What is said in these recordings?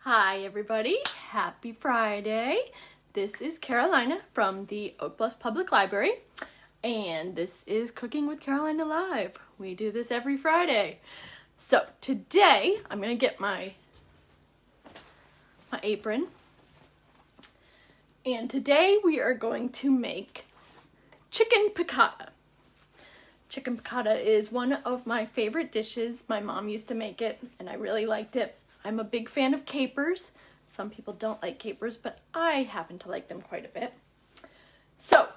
Hi everybody, happy Friday. This is Carolina from the Oak Bluffs Public Library, and this is Cooking with Carolina Live. We do this every Friday. So today I'm going to get my apron, and today we are going to make chicken piccata. Chicken piccata is one of my favorite dishes. My mom used to make it and I really liked it. I'm a big fan of capers. Some people don't like capers, but I happen to like them quite a bit. So,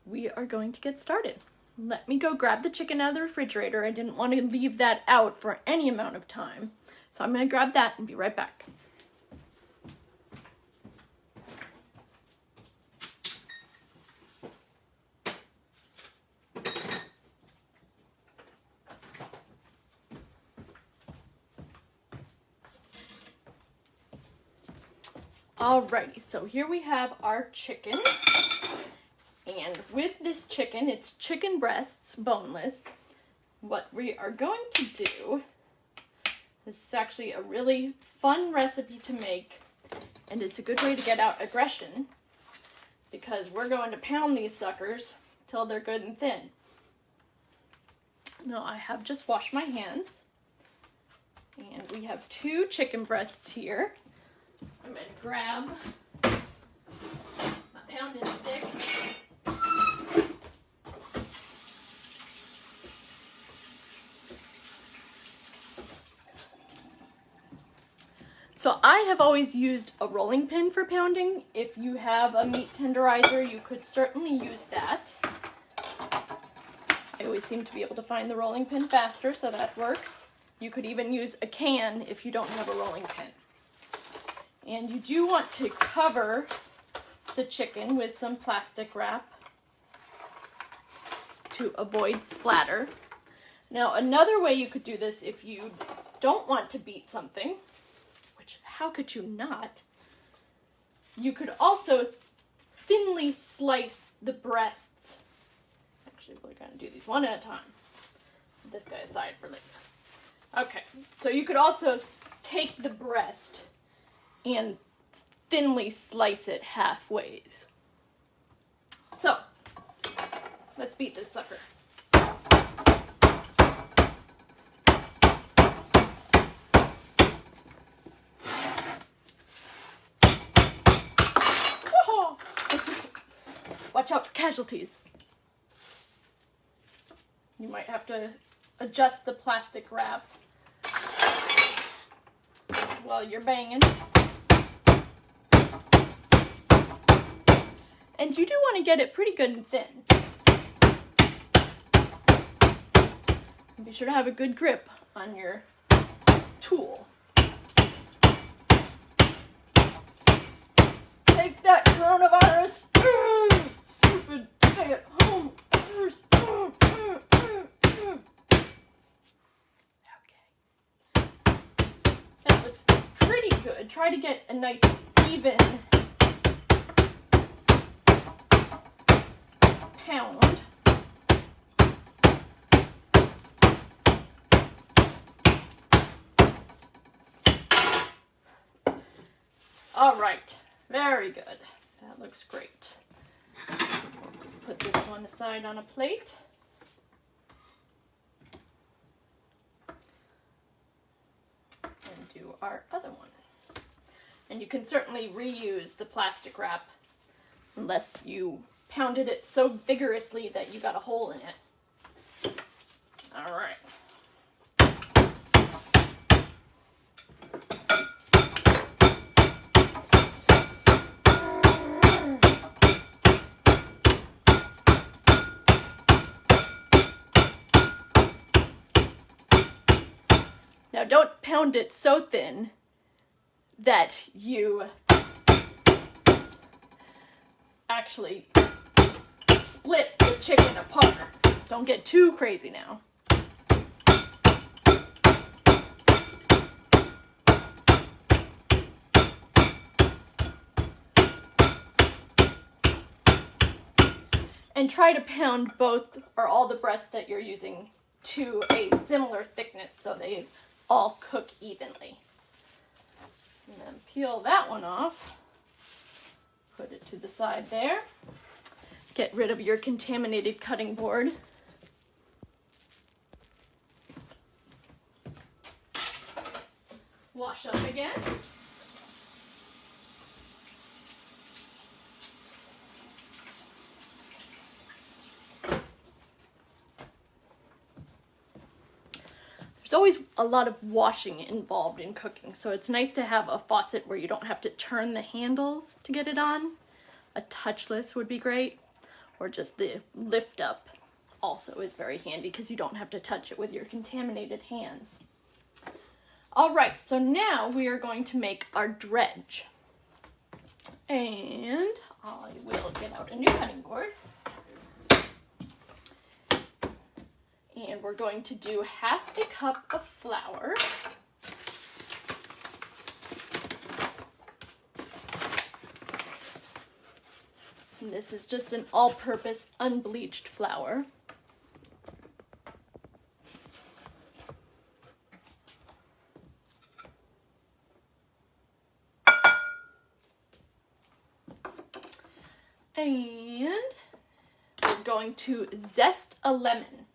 we are going to get started. Let me go grab the chicken out of the refrigerator. I didn't want to leave that out for any amount of time. So I'm going to grab that and be right back. Alrighty, so here we have our chicken, and with this chicken, it's chicken breasts, boneless. What we are going to do, this is actually a really fun recipe to make, and it's a good way to get out aggression, because we're going to pound these suckers till they're good and thin. Now I have just washed my hands, and we have 2 chicken breasts here. I'm going to grab my pounding stick. So I have always used a rolling pin for pounding. If you have a meat tenderizer, you could certainly use that. I always seem to be able to find the rolling pin faster, so that works. You could even use a can if you don't have a rolling pin. And you do want to cover the chicken with some plastic wrap to avoid splatter. Now, another way you could do this if you don't want to beat something, which how could you not? You could also thinly slice the breasts. Actually, we're going to do these one at a time. Put this guy aside for later. Okay, so you could also take the breast and thinly slice it halfways. So, let's beat this sucker. Whoa! Watch out for casualties. You might have to adjust the plastic wrap while you're banging. And you do want to get it pretty good and thin. And be sure to have a good grip on your tool. Take that, coronavirus! Stupid stay-at-home orders. Okay. That looks pretty good. Try to get a nice even pound. All right, very good. That looks great. We'll just put this one aside on a plate. And do our other one. And you can certainly reuse the plastic wrap unless you pounded it so vigorously that you got a hole in it. All right. Now don't pound it so thin that you actually split the chicken apart. Don't get too crazy now. And try to pound both or all the breasts that you're using to a similar thickness so they all cook evenly. And then peel that one off. Put it to the side there. Get rid of your contaminated cutting board. Wash up again. There's always a lot of washing involved in cooking, so it's nice to have a faucet where you don't have to turn the handles to get it on. A touchless would be great, or just the lift up also is very handy because you don't have to touch it with your contaminated hands. All right, so now we are going to make our dredge. And I will get out a new cutting board. And we're going to do 1/2 cup of flour. And this is just an all-purpose unbleached flour. And we're going to zest a lemon.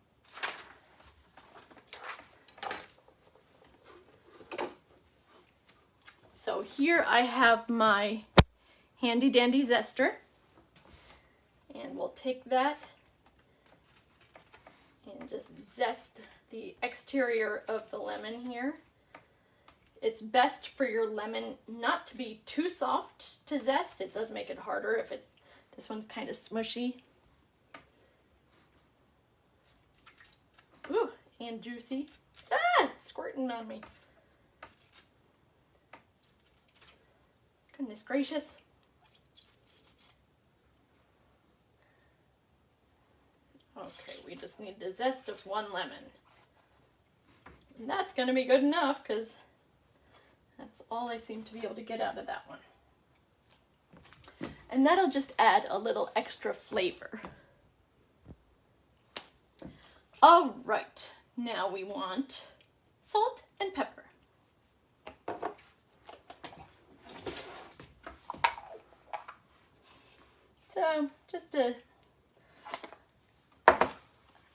So here I have my handy dandy zester, and we'll take that and just zest the exterior of the lemon here. It's best for your lemon not to be too soft to zest. It does make it harder if it's, this one's kind of smushy. Ooh, and juicy. Ah, it's squirting on me. Goodness gracious. Okay, we just need the zest of 1 lemon. And that's going to be good enough because that's all I seem to be able to get out of that one. And that'll just add a little extra flavor. All right, now we want salt and pepper. So just a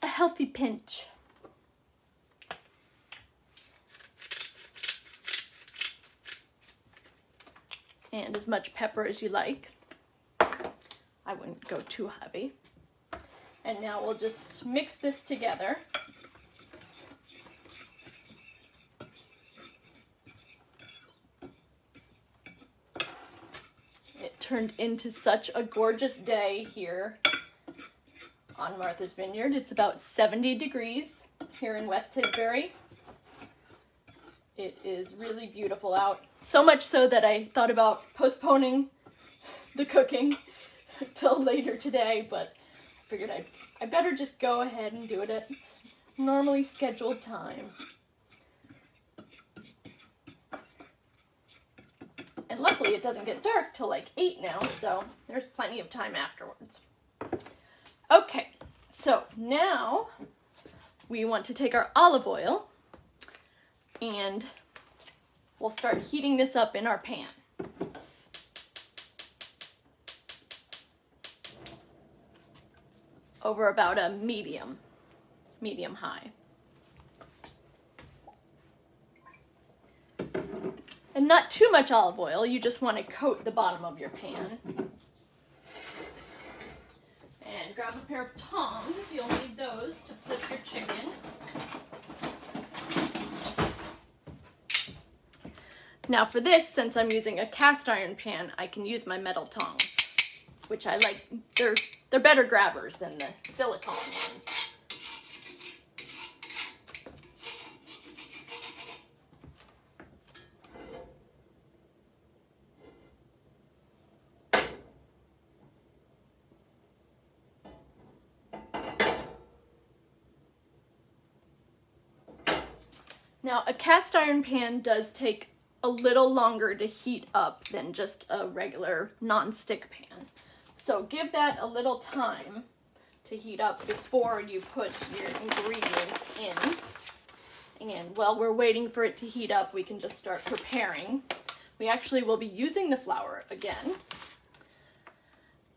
healthy pinch. And as much pepper as you like. I wouldn't go too heavy. And now we'll just mix this together. It turned into such a gorgeous day here on Martha's Vineyard. It's about 70 degrees here in West Tisbury. It is really beautiful out. So much so that I thought about postponing the cooking till later today, but I figured I better just go ahead and do it at normally scheduled time. And luckily it doesn't get dark till like 8 now, so there's plenty of time afterwards. Okay, so now we want to take our olive oil and we'll start heating this up in our pan. Over about a medium high. And not too much olive oil, you just want to coat the bottom of your pan. And grab a pair of tongs, you'll need those to flip your chicken. Now for this, since I'm using a cast iron pan, I can use my metal tongs, which I like. They're better grabbers than the silicone ones. Now, a cast iron pan does take a little longer to heat up than just a regular non-stick pan. So give that a little time to heat up before you put your ingredients in. And while we're waiting for it to heat up, we can just start preparing. We actually will be using the flour again.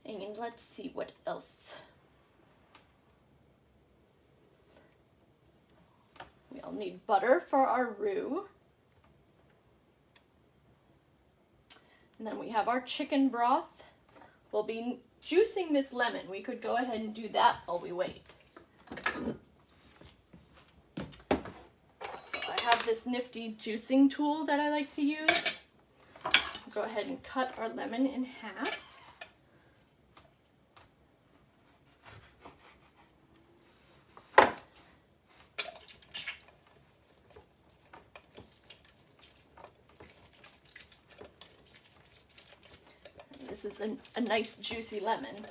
And let's see what else. We'll need butter for our roux. And then we have our chicken broth. We'll be juicing this lemon. We could go ahead and do that while we wait. So I have this nifty juicing tool that I like to use. We'll go ahead and cut our lemon in half. This is a nice juicy lemon.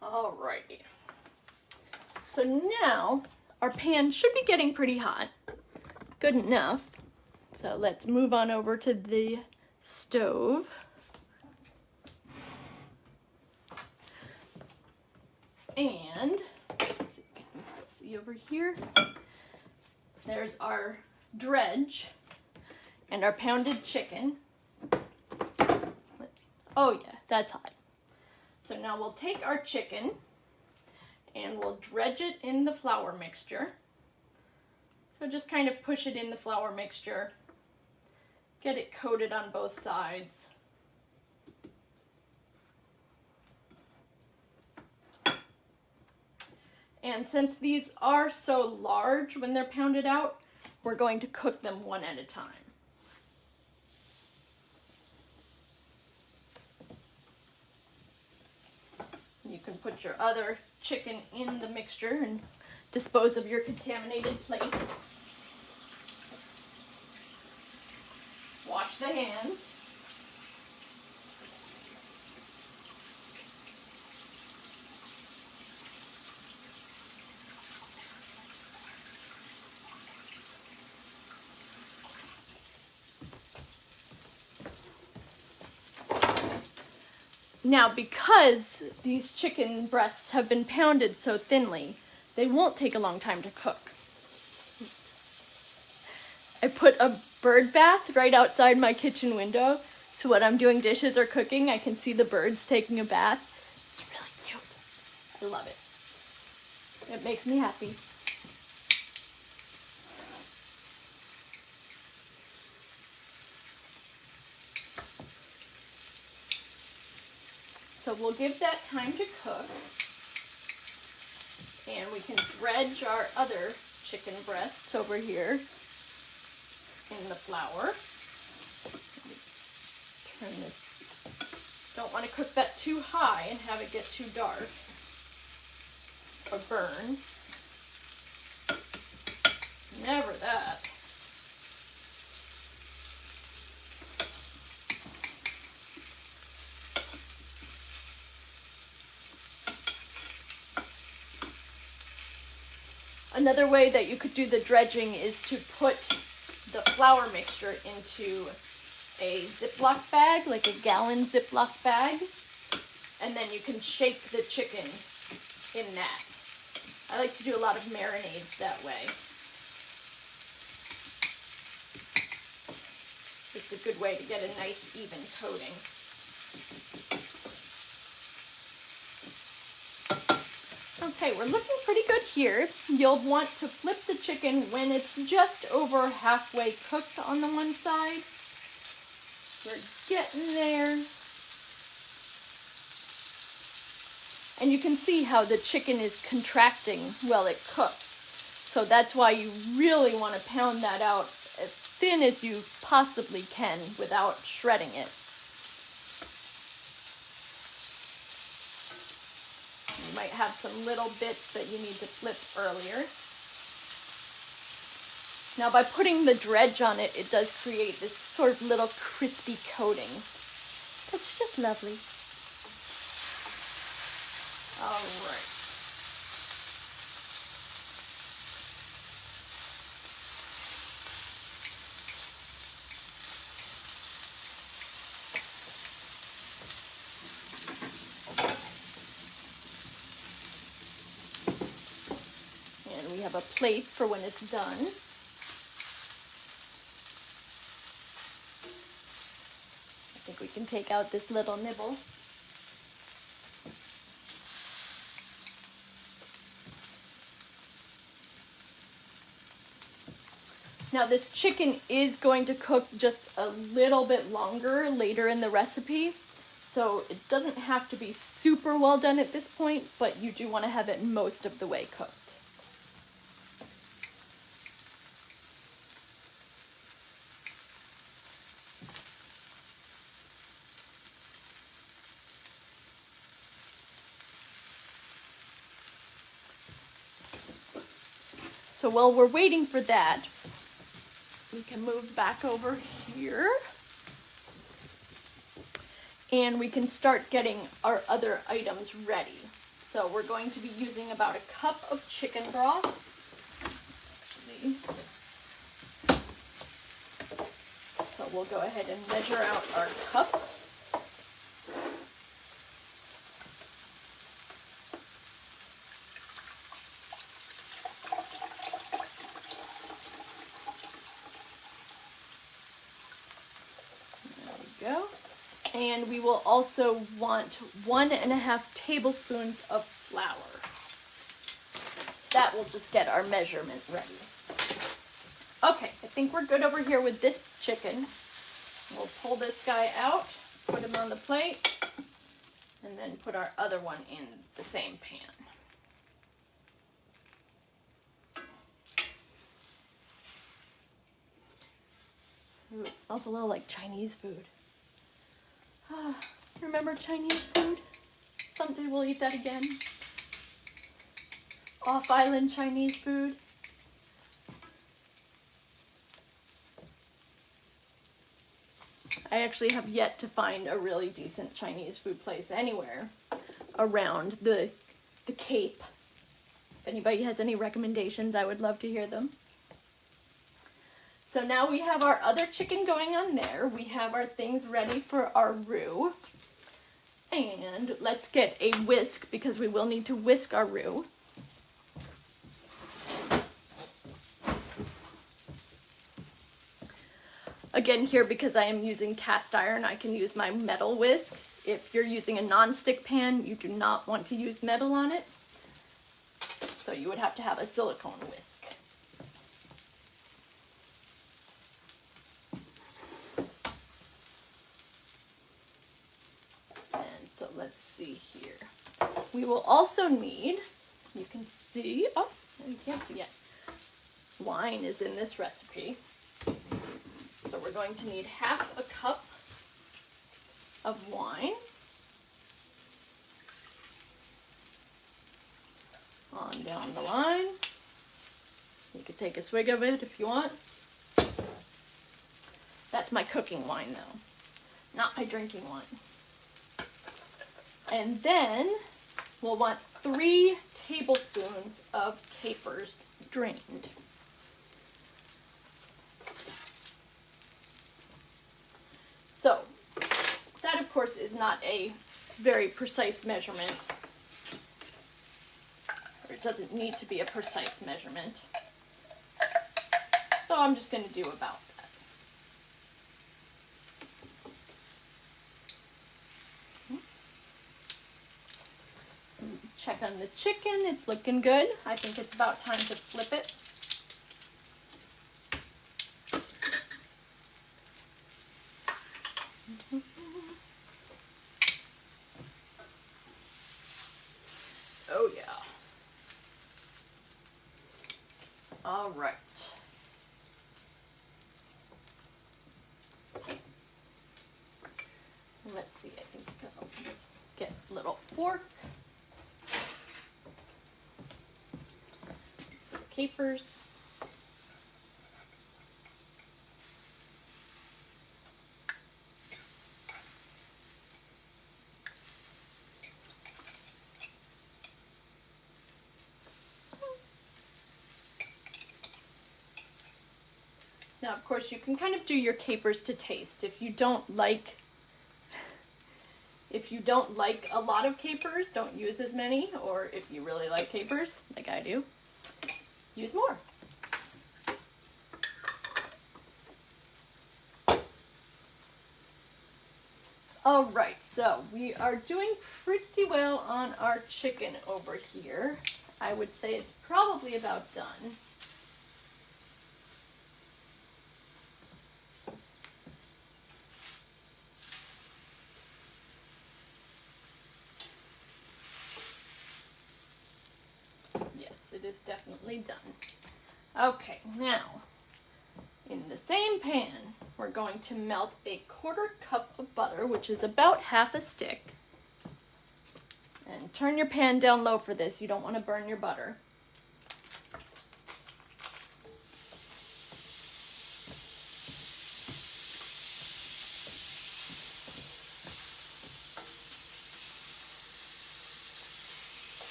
Alrighty. So now our pan should be getting pretty hot. Good enough. So let's move on over to the stove. And can you still see over here? There's our dredge and our pounded chicken. Oh yeah, that's hot. So now we'll take our chicken and we'll dredge it in the flour mixture. So just kind of push it in the flour mixture, get it coated on both sides. And since these are so large when they're pounded out, we're going to cook them one at a time. You can put your other chicken in the mixture and dispose of your contaminated plate. Wash the hands. Now, because these chicken breasts have been pounded so thinly, they won't take a long time to cook. I put a bird bath right outside my kitchen window, so when I'm doing dishes or cooking, I can see the birds taking a bath. It's really cute. I love it. It makes me happy. So we'll give that time to cook, and we can dredge our other chicken breasts over here in the flour. Turn this. Don't want to cook that too high and have it get too dark or burn. Never that. Another way that you could do the dredging is to put the flour mixture into a Ziploc bag, like a gallon Ziploc bag, and then you can shake the chicken in that. I like to do a lot of marinades that way. It's a good way to get a nice even coating. Okay, we're looking pretty good here. You'll want to flip the chicken when it's just over halfway cooked on the one side. We're getting there. And you can see how the chicken is contracting while it cooks. So that's why you really want to pound that out as thin as you possibly can without shredding it. You might have some little bits that you need to flip earlier. Now by putting the dredge on it, it does create this sort of little crispy coating. That's just lovely. All right. have a plate for when it's done. I think we can take out this little nibble. Now this chicken is going to cook just a little bit longer later in the recipe, so it doesn't have to be super well done at this point, but you do want to have it most of the way cooked. So while we're waiting for that, we can move back over here and we can start getting our other items ready. So we're going to be using about a cup of chicken broth. Actually, so we'll go ahead and measure out our cup. Go. And we will also want 1.5 tablespoons of flour. That will just get our measurement ready. Okay, I think we're good over here with this chicken. We'll pull this guy out, put him on the plate, and then put our other one in the same pan. Ooh, it smells a little like Chinese food. Remember Chinese food? Someday we'll eat that again. Off-island Chinese food. I actually have yet to find a really decent Chinese food place anywhere around the Cape. If anybody has any recommendations, I would love to hear them. So now we have our other chicken going on there. We have our things ready for our roux. And let's get a whisk because we will need to whisk our roux. Again here, because I am using cast iron, I can use my metal whisk. If you're using a non-stick pan, you do not want to use metal on it. So you would have to have a silicone whisk. Let's see here. We will also need, you can see, oh, you can't see yet, wine is in this recipe. So we're going to need 1/2 cup of wine. On down the line. You could take a swig of it if you want. That's my cooking wine though, not my drinking wine. And then we'll want 3 tablespoons of capers drained. So that of course is not a very precise measurement, or it doesn't need to be a precise measurement. So I'm just going to do about that. Check on the chicken, it's looking good. I think it's about time to flip it. Oh yeah. All right. Let's see, I think I'll get a little fork. Capers. Now, of course, you can kind of do your capers to taste. If you don't like a lot of capers, don't use as many, or if you really like capers, like I do, use more. All right, so we are doing pretty well on our chicken over here. I would say it's probably about done. Yes, it is definitely done. Okay, now, in the same pan, we're going to melt a 1/4 cup of butter, which is about half a stick. And turn your pan down low for this. You don't want to burn your butter.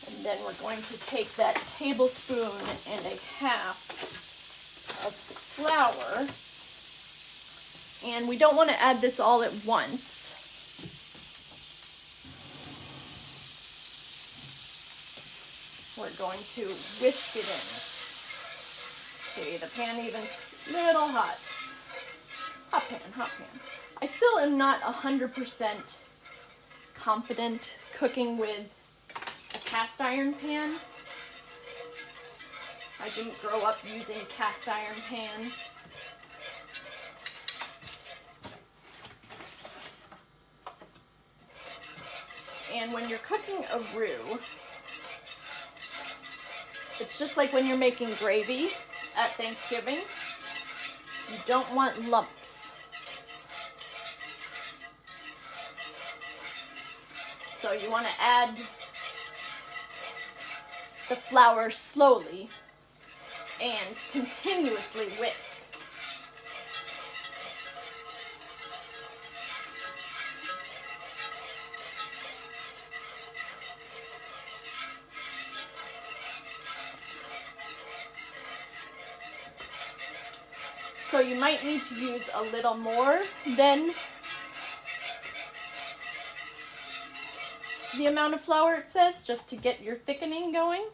And then we're going to take that tablespoon and a half of flour. And we don't want to add this all at once. We're going to whisk it in. See, the pan even a little hot. Hot pan, hot pan. I still am not 100% confident cooking with a cast iron pan. I didn't grow up using cast iron pans. And when you're cooking a roux, it's just like when you're making gravy at Thanksgiving. You don't want lumps. So you want to add the flour slowly and continuously whisk. So you might need to use a little more than the amount of flour it says, just to get your thickening going.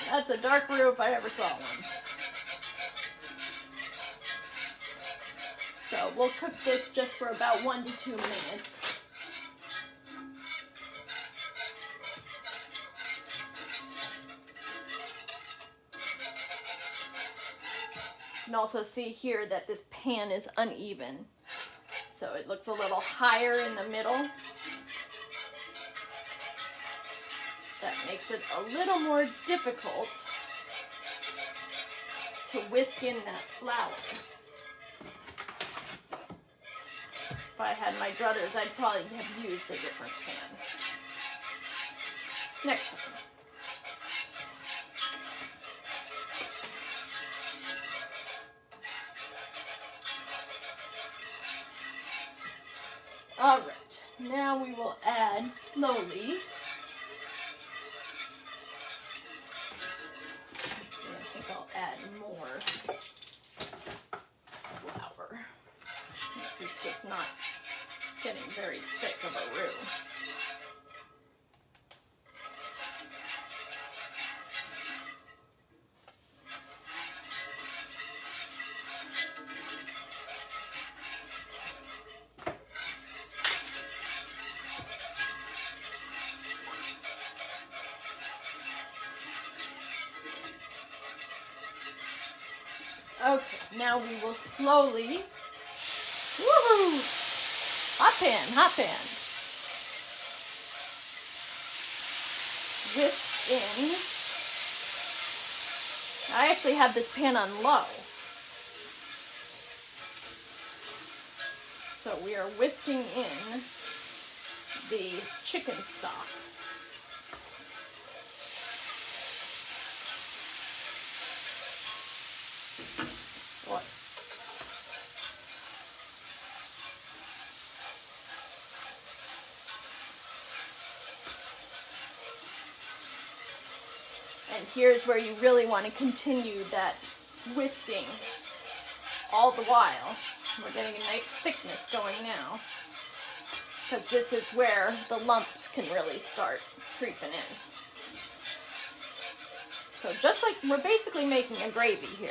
That's a dark roux if I ever saw one. So we'll cook this just for about 1 to 2 minutes. You can also see here that this pan is uneven. So it looks a little higher in the middle. That makes it a little more difficult to whisk in that flour. If I had my druthers, I'd probably have used a different pan. Next time. All right, now we will add slowly. I think I'll add more flour. This is just not getting very thick of a roux. Okay, now we will slowly, woohoo, hot pan, whisk in. I actually have this pan on low. So we are whisking in the chicken stock. here's where you really want to continue that whisking all the while. We're getting a nice thickness going now, because this is where the lumps can really start creeping in. So just like we're basically making a gravy here.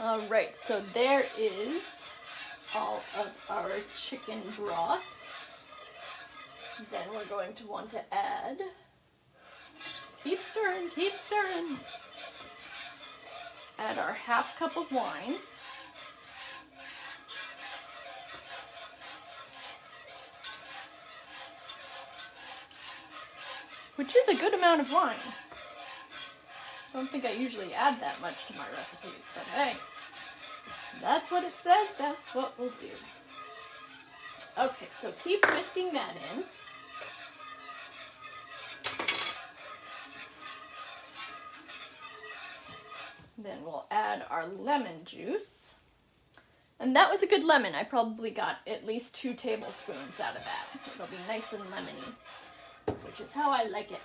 All right, so there is all of our chicken broth. Then we're going to want to add, keep stirring, add our ½ cup of wine. Which is a good amount of wine. I don't think I usually add that much to my recipes, but hey, that's what it says, that's what we'll do. Okay, so keep whisking that in. Then we'll add our lemon juice. And that was a good lemon. I probably got at least 2 tablespoons out of that. It'll be nice and lemony, which is how I like it.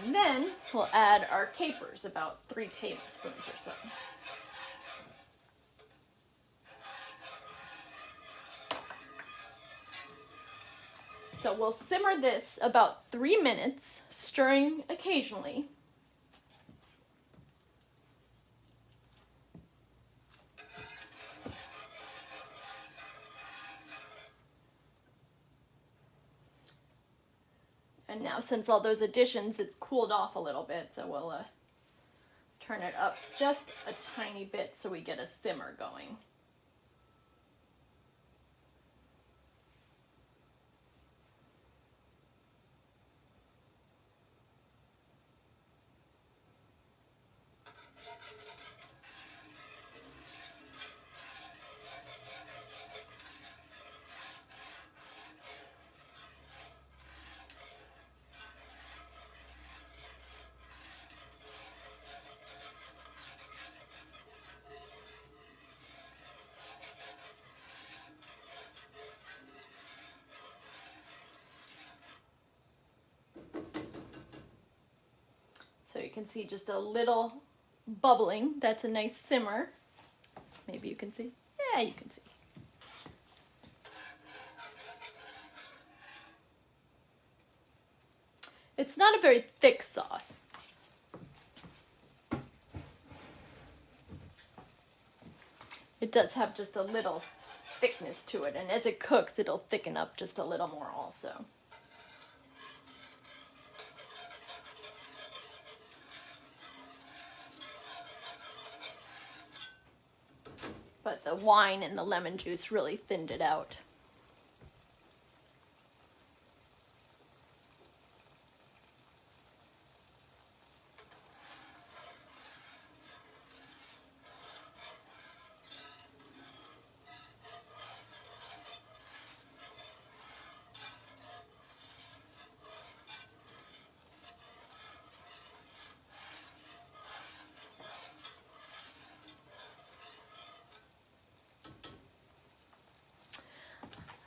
And then we'll add our capers, about 3 tablespoons or so. So we'll simmer this about 3 minutes, stirring occasionally. And now, since all those additions, it's cooled off a little bit, so we'll turn it up just a tiny bit so we get a simmer going. So you can see just a little bubbling. That's a nice simmer. Maybe you can see. Yeah, you can see. It's not a very thick sauce. It does have just a little thickness to it, and as it cooks, it'll thicken up just a little more also. But the wine and the lemon juice really thinned it out.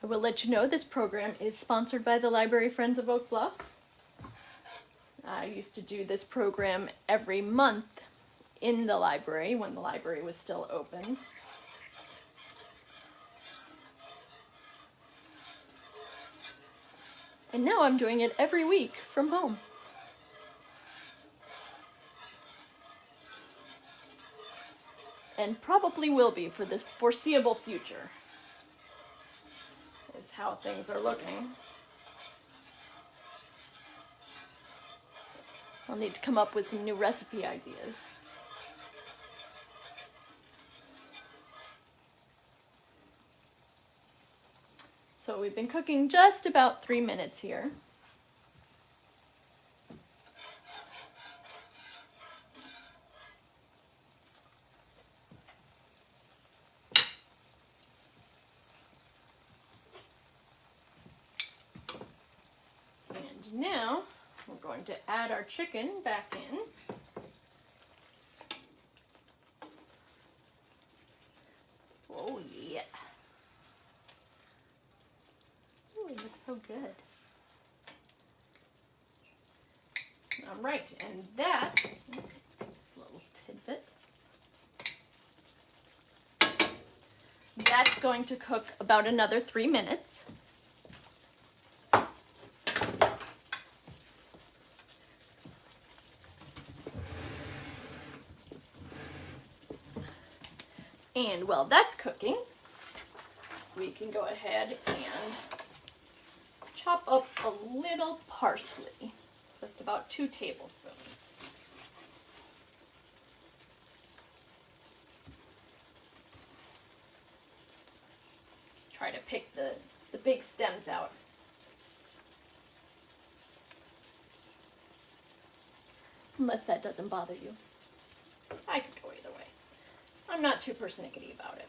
I will let you know this program is sponsored by the Library Friends of Oak Bluffs. I used to do this program every month in the library when the library was still open. And now I'm doing it every week from home. And probably will be for this foreseeable future. Is how things are looking. I'll need to come up with some new recipe ideas. So we've been cooking just about 3 minutes here. going to add our chicken back in. Oh yeah. Ooh, it looks so good. All right, and that, let's get this little tidbit. That's going to cook about another 3 minutes. And while that's cooking, we can go ahead and chop up a little parsley, just about 2 tablespoons. Try to pick the big stems out. Unless that doesn't bother you. I could go either way. I'm not too persnickety about it.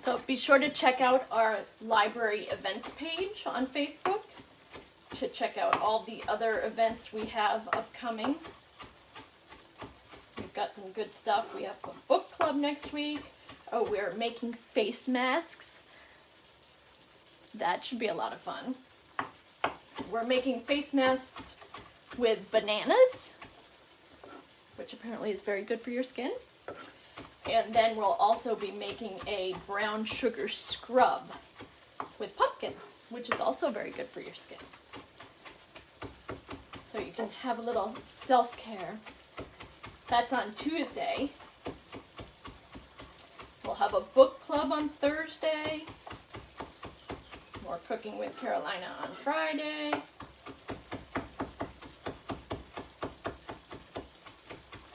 So be sure to check out our library events page on Facebook to check out all the other events we have upcoming. We've got some good stuff. We have a book club next week. Oh, we're making face masks. That should be a lot of fun. We're making face masks with bananas, which apparently is very good for your skin. And then we'll also be making a brown sugar scrub with pumpkin, which is also very good for your skin. So you can have a little self-care. That's on Tuesday. We'll have a book club on Thursday. More cooking with Carolina on Friday.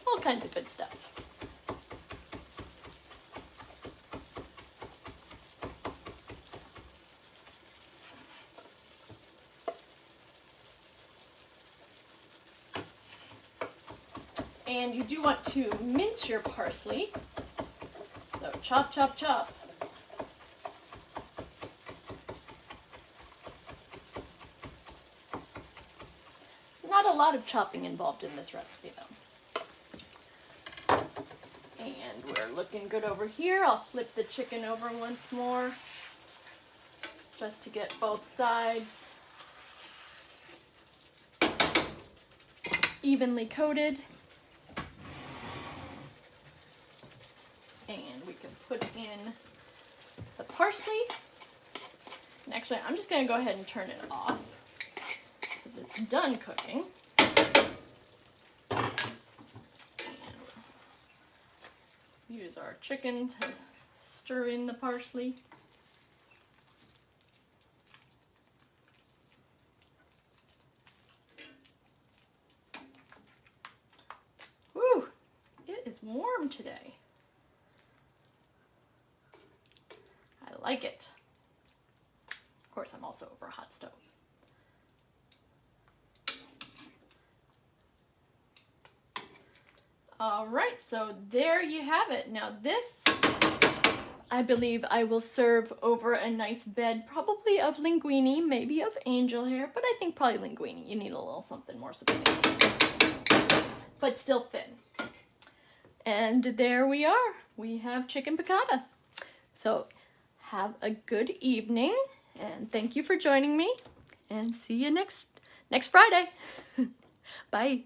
All kinds of good stuff. And you do want to mince your parsley. So chop, chop, chop. Not a lot of chopping involved in this recipe though. And we're looking good over here. I'll flip the chicken over once more, just to get both sides evenly coated. And we can put in the parsley. And actually, I'm just going to go ahead and turn it off because it's done cooking. And use our chicken to stir in the parsley. Whew, it is warm today. I like it. Of course, I'm also over a hot stove. All right, so there you have it. Now this, I believe I will serve over a nice bed, probably of linguine, maybe of angel hair, but I think probably linguine. You need a little something more substantial, but still thin. And there we are. We have chicken piccata. So have a good evening, and thank you for joining me, and see you next Friday. Bye.